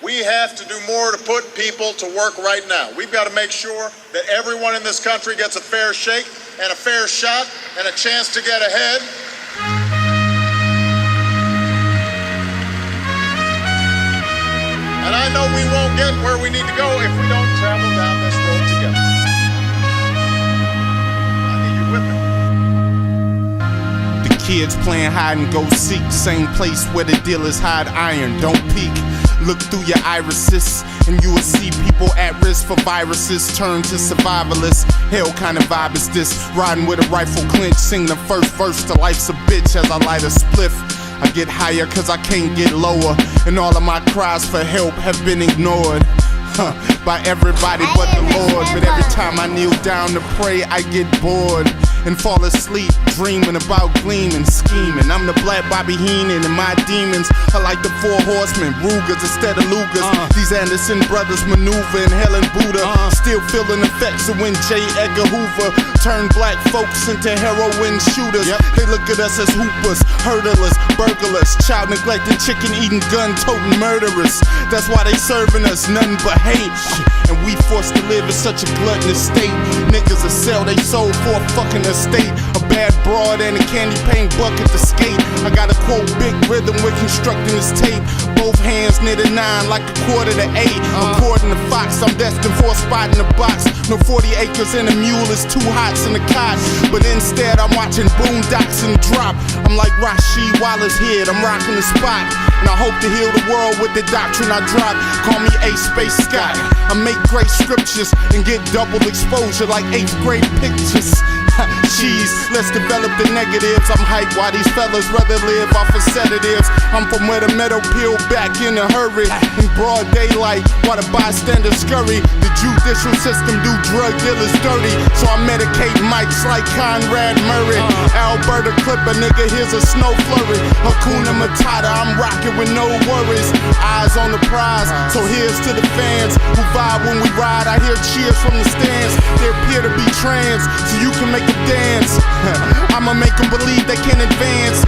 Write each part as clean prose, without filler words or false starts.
We have to do more to put people to work right now. We've got to make sure that everyone in this country gets a fair shake and a fair shot and a chance to get ahead. And I know we won't get where we need to go if we don't travel down this road together. I need you with me. The kids playing hide and go seek, same place where the dealers hide iron. Don't peek. Look through your irises, and you will see people at risk for viruses turn to survivalists. Hell kind of vibe is this, riding with a rifle clinch, sing the first verse to Life's a Bitch as I light a spliff. I get higher cause I can't get lower, and all of my cries for help have been ignored by everybody but the Lord. But every time I kneel down to pray, I get bored and fall asleep, dreaming about gleaming, scheming. I'm the Black Bobby Heenan, and my demons are like the Four Horsemen, Rugers instead of Lugers. These Anderson brothers maneuver in hell and Buddha, still feeling effects of when J. Edgar Hoover turned black folks into heroin shooters. They look at us as hoopers, hurdlers, burglars, child neglecting, chicken eating, gun toting murderers. That's why they serving us nothing but hate, and we forced to live in such a gluttonous state. Niggas will sell they soul for a fucking estate, a bad broad and a candy paint bucket to skate. I got a quote big rhythm with constructing this tape. Both hands near the 9 like a quarter to 8. According to Fox, I'm destined for a spot in the box. No 40 acres and a mule is too hot in the cot. But instead I'm watching boondocks and drop. I'm like Rasheed Wallace here, I'm rocking the spot. And I hope to heal the world with the doctrine I drop. Call me A. Space Scott. I make great scriptures and get double exposure like 8th grade pictures. Cheese, let's develop the negatives. I'm hyped while these fellas rather live off of sedatives. I'm from where the metal peel back in a hurry, in broad daylight while the bystanders scurry. The judicial system do drug dealers dirty, so I medicate mics like Conrad Murray. Alberta Clipper, nigga, here's a snow flurry. Hakuna Matata, I'm rocking with no worries. Eyes on the prize, so here's to the fans who vibe when we ride. I hear cheers from the stands. They appear to be trans, so you can make a dance. I'ma make them believe they can advance.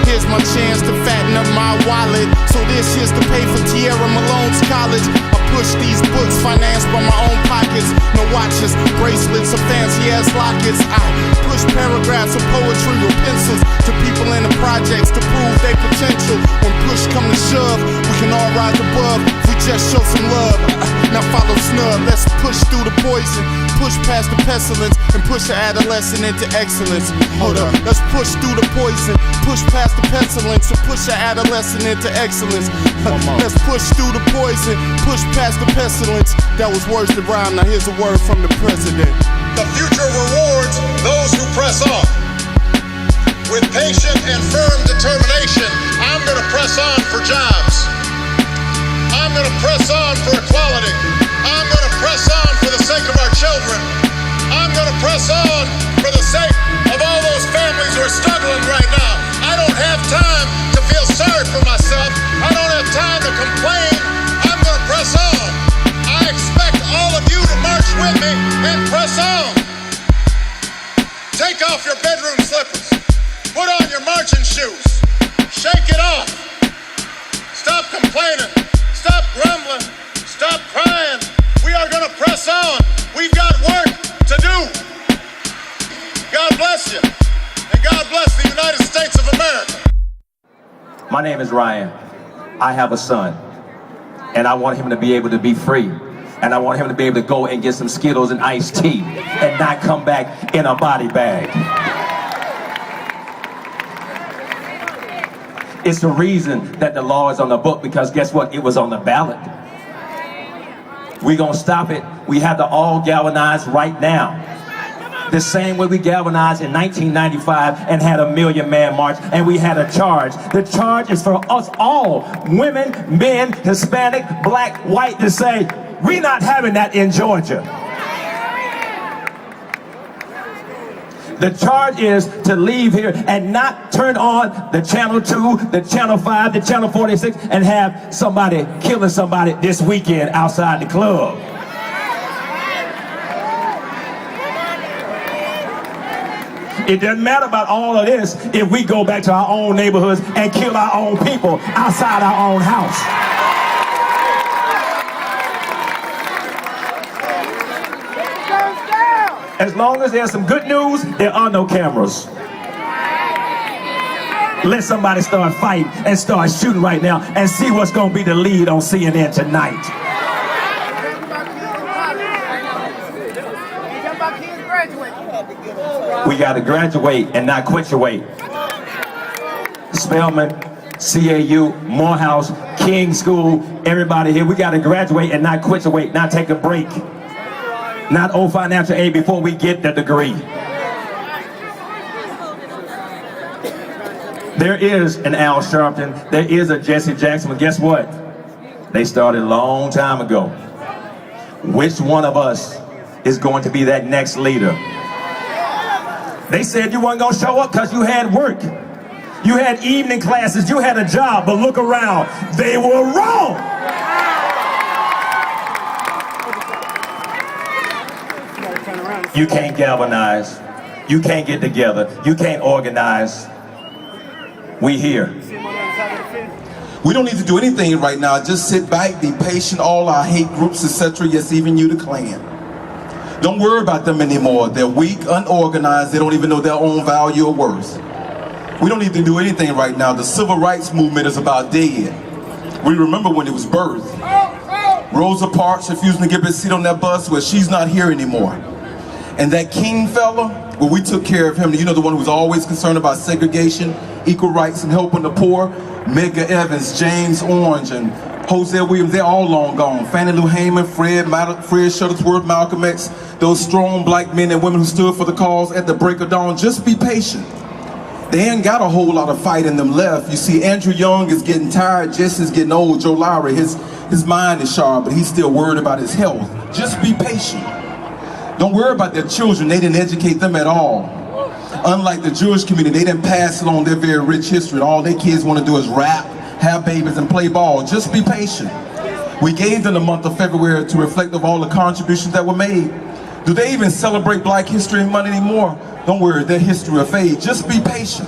Here's my chance to fatten up my wallet. So this here's to pay for Tierra Malone's college. I push these books financed by my own pockets. No watches, bracelets, or fancy ass lockets. I push paragraphs of poetry with pencils to people in the projects to prove their potential. When push come to shove, we can all rise above if we just show some love. Now follow Snub, let's push through the poison, push past the pestilence, and push the adolescent into excellence. Hold up, let's push through the poison, push past the pestilence, and push the adolescent into excellence. Let's push through the poison, push past the pestilence. That was words to rhyme, now here's a word from the president. The future rewards those who press on. With patient and firm determination, I'm gonna press on for jobs. I'm gonna press on for equality. I'm gonna press on for the sake of our children. I'm gonna press on for the sake of all those families who are struggling right now. I don't have time to feel sorry for myself. I don't have time to complain. I'm gonna press on. I expect all of you to march with me and press on. Take off your bedroom slippers. Put on your marching shoes. Shake it off. Stop complaining. Stop grumbling. Stop crying. We are going to press on. We've got work to do. God bless you. And God bless the United States of America. My name is Ryan. I have a son. And I want him to be able to be free. And I want him to be able to go and get some Skittles and iced tea and not come back in a body bag. It's the reason that the law is on the book, because guess what? It was on the ballot. We're gonna stop it. We have to all galvanize right now. The same way we galvanized in 1995 and had a million-man march, and we had a charge. The charge is for us all, women, men, Hispanic, black, white, to say, we're not having that in Georgia. The charge is to leave here and not turn on the Channel 2, the Channel 5, the Channel 46, and have somebody killing somebody this weekend outside the club. It doesn't matter about all of this if we go back to our own neighborhoods and kill our own people outside our own house. As long as there's some good news, there are no cameras. Let somebody start fighting and start shooting right now and see what's going to be the lead on CNN tonight. We got to graduate and not quit your way. Spelman, CAU, Morehouse, King School, everybody here, we got to graduate and not quit your way, not take a break. Not owe financial aid before we get the degree. There is an Al Sharpton, there is a Jesse Jackson, but guess what? They started a long time ago. Which one of us is going to be that next leader? They said you weren't going to show up because you had work. You had evening classes, you had a job, but look around, they were wrong. You can't galvanize, you can't get together, you can't organize. We here. We don't need to do anything right now. Just sit back, be patient, all our hate groups, etc. Yes, even you, the Klan. Don't worry about them anymore. They're weak, unorganized, they don't even know their own value or worth. We don't need to do anything right now. The civil rights movement is about dead. We remember when it was birthed. Rosa Parks refusing to give her a seat on that bus, well, she's not here anymore. And that King fella, well, we took care of him. You know, the one who was always concerned about segregation, equal rights, and helping the poor. Medgar Evers, James Orange, and Hosea Williams, they're all long gone. Fannie Lou Hamer, Fred Shuttlesworth, Malcolm X, those strong black men and women who stood for the cause at the break of dawn. Just be patient. They ain't got a whole lot of fight in them left. You see, Andrew Young is getting tired, Jesse's getting old, Joe Lowry, his mind is sharp, but he's still worried about his health. Just be patient. Don't worry about their children, they didn't educate them at all. Unlike the Jewish community, they didn't pass along their very rich history. All their kids want to do is rap, have babies, and play ball. Just be patient. We gave them the month of February to reflect of all the contributions that were made. Do they even celebrate Black History Month anymore? Don't worry, their history will fade. Just be patient.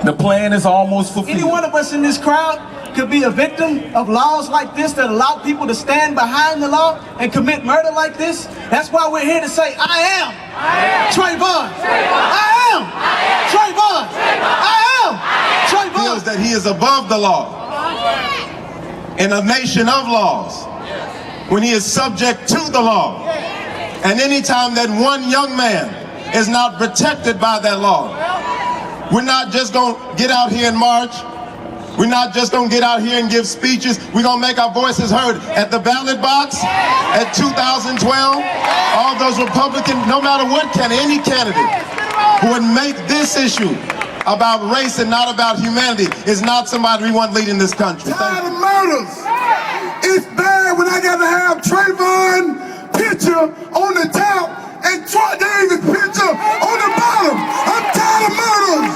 The plan is almost fulfilled. Any one of us in this crowd could be a victim of laws like this that allow people to stand behind the law and commit murder like this. That's why we're here to say, I am Trayvon. I am Trayvon. I am Trayvon. Feels that he is above the law in a nation of laws, when he is subject to the law. And anytime that one young man is not protected by that law, we're not just going to get out here and march. We're not just going to get out here and give speeches. We're going to make our voices heard at the ballot box, at 2012. All those Republicans, no matter what any candidate who would make this issue about race and not about humanity is not somebody we want leading this country. Tired of murders. It's bad when I got to have Trayvon picture on the top and Troy Davis picture on the bottom. I'm tired of murders.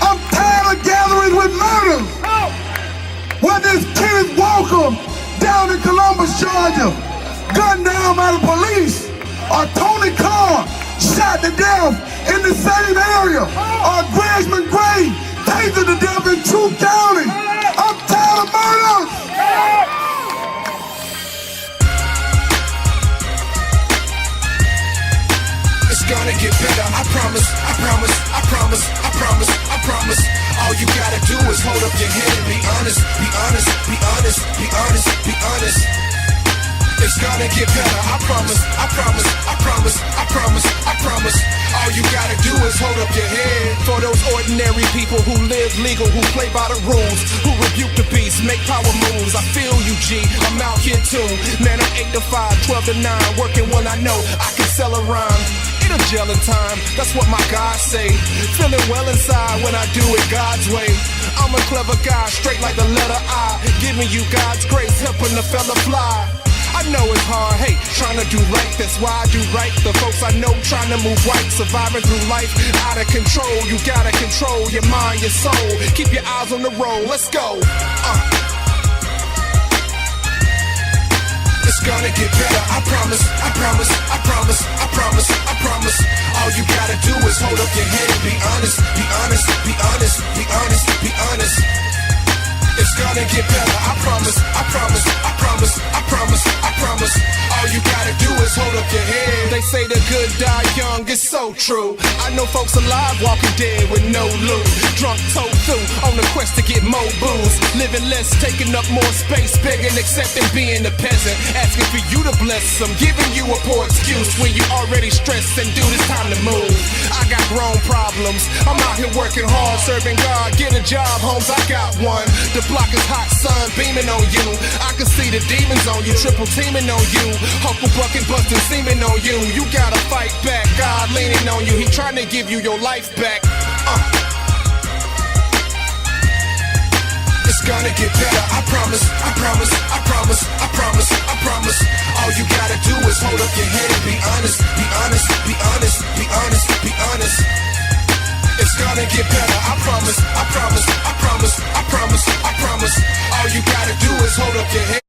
I'm tired of gatherings with murders. Whether it's Kenneth Walker down in Columbus, Georgia, gunned down by the police, or Tony Carr shot to death in the same area, or Greg McGray tasered to death in Troup County. I'm tired of murders. It's gonna get better, I promise, I promise, I promise, I promise, I promise. All you gotta do is hold up your head and be honest, be honest, be honest, be honest, be honest. It's gonna get better, I promise, I promise, I promise, I promise, I promise. All you gotta do is hold up your head. For those ordinary people who live legal, who play by the rules, who rebuke the beast, make power moves. I feel you, G, I'm out here too. Man, I'm 8 to 5, 12 to 9, working when I know I can sell a rhyme. It'll jail in time, that's what my God say. Feeling well inside when I do it God's way. I'm a clever guy, straight like the letter I. Giving you God's grace, helping the fella fly. I know it's hard, hey, trying to do right, that's why I do right. The folks I know trying to move right, surviving through life out of control. You gotta control your mind, your soul. Keep your eyes on the road, let's go. It's gonna get better, I promise, I promise, I promise, I promise, I promise. All you gotta do is hold up your head and be honest, be honest, be honest, be honest, be honest. It's gonna get better, I promise, I promise, I promise, I promise, I promise. All you gotta do is hold up your head They say the good die young, it's so true. I know folks alive walking dead with no loot. Drunk tofu on the quest to get more booze. Living less, taking up more space, begging, accepting being a peasant. Asking for you to bless them, giving you a poor excuse when you already stressed and dude, it's time to move. I got grown problems, I'm out here working hard, serving God. Get a job, Holmes, I got one. The block is hot, sun beaming on you. I can see the demons on you, triple teaming on you. Huckle bucking, busting, seeming on you. You gotta fight back, God leaning on you. He trying to give you your life back. It's gonna get better, I promise, I promise, I promise, I promise, I promise. All you gotta do is hold up your head and be honest, be honest, be honest, be honest, be honest. It's gonna get better, I promise, I promise, I promise, I promise, I promise. All you gotta do is hold up your head.